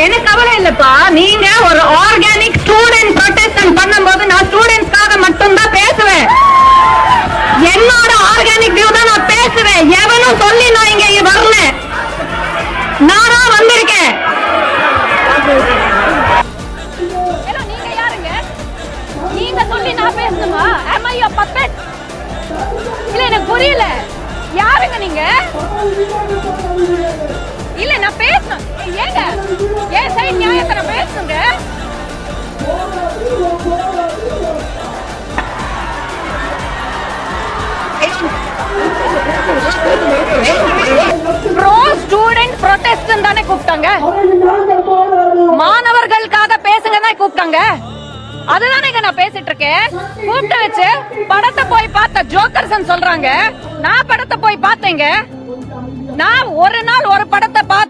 எனக்கு கவலை இல்லப்பா. நீங்க ஒரு ஆர்கானிக் ஸ்டூடெண்ட் ப்ரொடெஸ்ட் பண்ணும்போது நான் ஸ்டூடெண்ட்ஸ்க்காக மட்டும் தான் பேசுவேன். என்னோட ஆர்கானிக் வியூ தான் நான் பேசுவேன். எவனும் சொல்லி நான் இங்க வரல, நானா வந்திருக்கேன். நீங்க யாருங்க? நீங்க சொல்லி நான் பேசணுமா? am I your puppet? இல்ல எனக்கு புரியல. யாருங்க நீங்க? இல்ல நான் பேசணும். ஏங்க ஏன் சைடு நியாயத்தை நான் பேசணுங்க. ப்ரோ ஸ்டூடெண்ட் ப்ரொடெஸ்ட் தானே கூப்பிட்டாங்க. மாணவர்களுக்காக பேசுங்க தான் கூப்பிட்டாங்க. அதுதானே நான் பேசிட்டு இருக்கேன். கூப்பிட்டு வச்சு படத்தை போய் பார்த்த ஜோக்கர்ஸ் சொல்றாங்க. நான் படத்தை போய் பார்த்தேங்க. நான் ஒரு நாள் ஒரு படத்தை பார்த்து